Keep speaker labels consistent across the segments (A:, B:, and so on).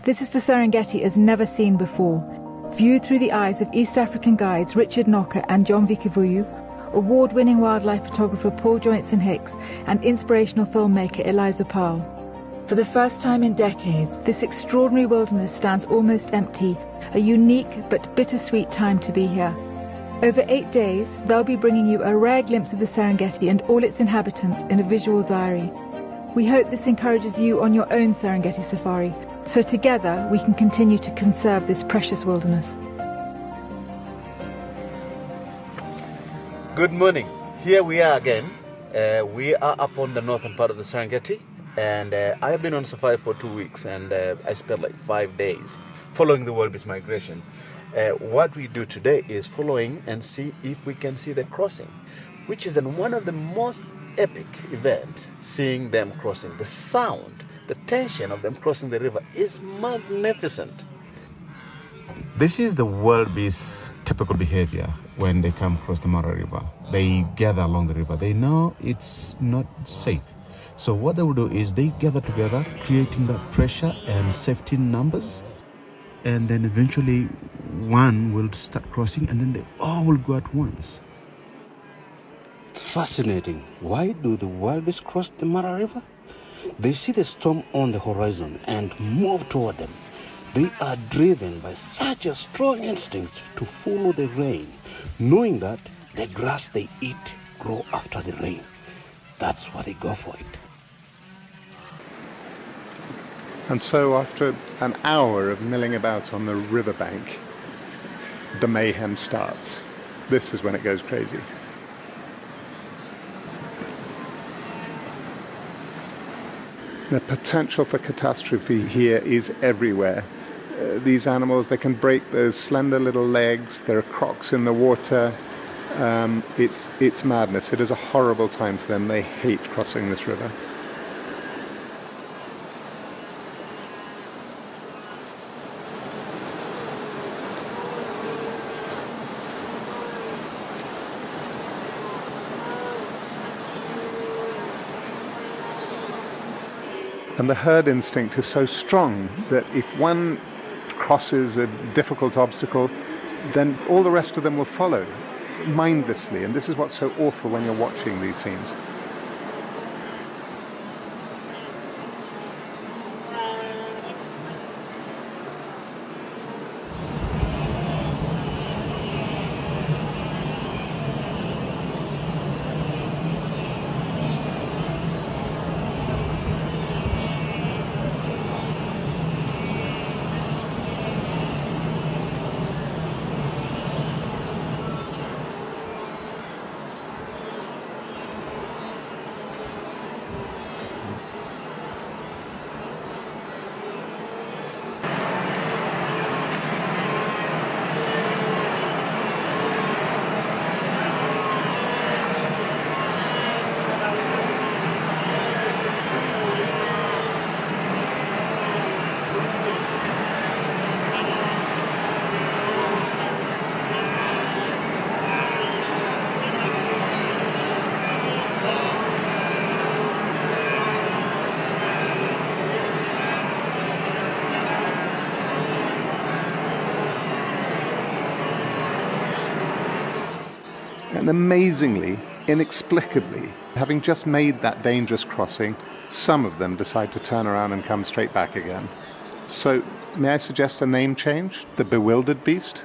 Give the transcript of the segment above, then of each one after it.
A: This is the Serengeti as never seen before. Viewed through the eyes of East African guides Richard Knocker and John Vikivuyu, award-winning wildlife photographer Paul Joynson-Hicks, and inspirational filmmaker Eliza Pearl. For the first time in decades, this extraordinary wilderness stands almost empty, a unique but bittersweet time to be here. Over 8 days, they'll be bringing you a rare glimpse of the Serengeti and all its inhabitants in a visual diary. We hope this encourages you on your own Serengeti safari, so together we can continue to conserve this precious wilderness.
B: Good morning. Here we are again. We are up on the northern part of the Serengeti, and I have been on safari for 2 weeks, and I spent like 5 days following the wildebeest migration. What we do today is following and see if we can see the crossing, which is one of the most epic events, seeing them crossing. The sound, the tension of them crossing the river is magnificent.
C: This is the wildebeest's typical behavior when they come across the Mara River. They gather along the river. They know it's not safe. So what they will do is they gather together, creating that pressure and safety in numbers. And then eventually one will start crossing, and then they all will go at once.
D: It's fascinating. Why do the wildebeest cross the Mara River? They see the storm on the horizon and move toward them. They are driven by such a strong instinct to follow the rain, knowing that the grass they eat grow after the rain. That's why they go for it.
E: And so after an hour of milling about on the riverbank, the mayhem starts. This is when it goes crazy. The potential for catastrophe here is everywhere. These animals, they can break those slender little legs. There are crocs in the water. It's madness. It is a horrible time for them. They hate crossing this river. And the herd instinct is so strong that if one crosses a difficult obstacle, then all the rest of them will follow mindlessly. And this is what's so awful when you're watching these scenes. And amazingly, inexplicably, having just made that dangerous crossing, some of them decide to turn around and come straight back again. So, may I suggest a name change? The bewildered beast?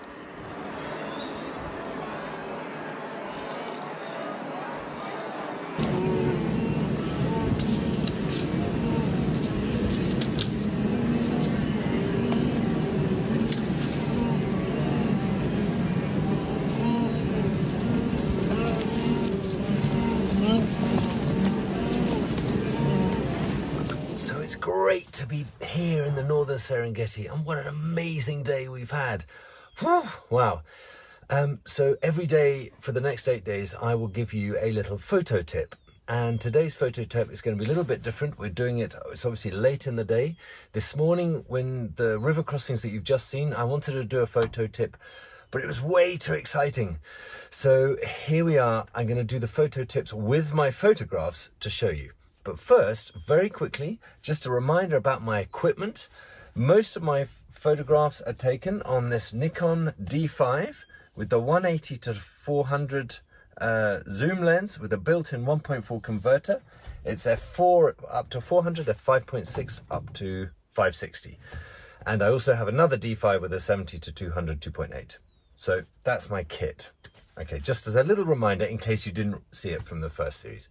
F: Great to be here in the northern Serengeti, and what an amazing day we've had. Wow. So every day for the next 8 days I will give you a little photo tip, and today's photo tip is going to be a little bit different. We're doing it's obviously late in the day. This morning, when the river crossings that you've just seen, I wanted to do a photo tip, but it was way too exciting. So here we are. I'm going to do the photo tips with my photographs to show you. But first, very quickly, just a reminder about my equipment. Most of my photographs are taken on this Nikon D5 with the 180 to 400 zoom lens with a built-in 1.4 converter. It's f4 up to 400, f5.6 up to 560. And I also have another D5 with a 70 to 200 2.8. So that's my kit. Okay, just as a little reminder in case you didn't see it from the first series.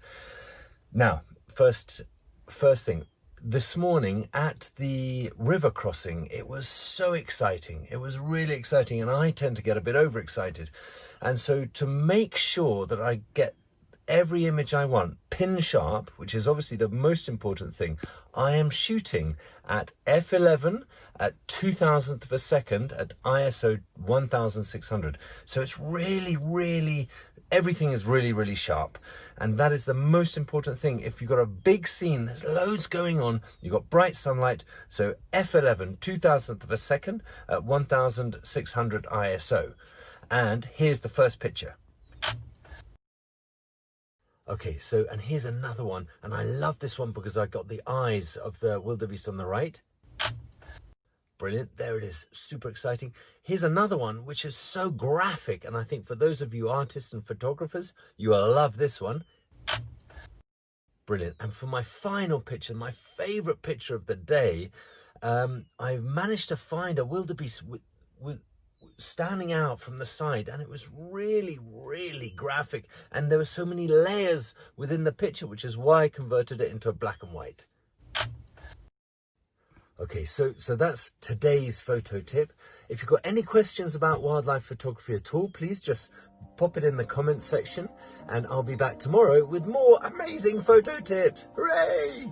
F: Now, first thing, this morning at the river crossing, it was so exciting. It was really exciting, and I tend to get a bit overexcited. And so to make sure that I get every image I want pin sharp, which is obviously the most important thing, I am shooting at f11 at 2000th of a second at ISO 1600. So it's really, everything is really sharp. And that is the most important thing. If you've got a big scene, there's loads going on, you've got bright sunlight, so f11, 2000th of a second at 1600 ISO. And here's the first picture. Okay, so, and here's another one, and I love this one because I got the eyes of the wildebeest on the right. Brilliant, there it is, super exciting. Here's another one which is so graphic, and I think for those of you artists and photographers, you will love this one. Brilliant, and for my final picture, my favorite picture of the day, I've managed to find a wildebeest with standing out from the side, and it was really graphic, and there were so many layers within the picture, which is why I converted it into a black and white. Okay, so that's today's photo tip. If you've got any questions about wildlife photography at all, please just pop it in the comments section, and I'll be back tomorrow with more amazing photo tips. Hooray!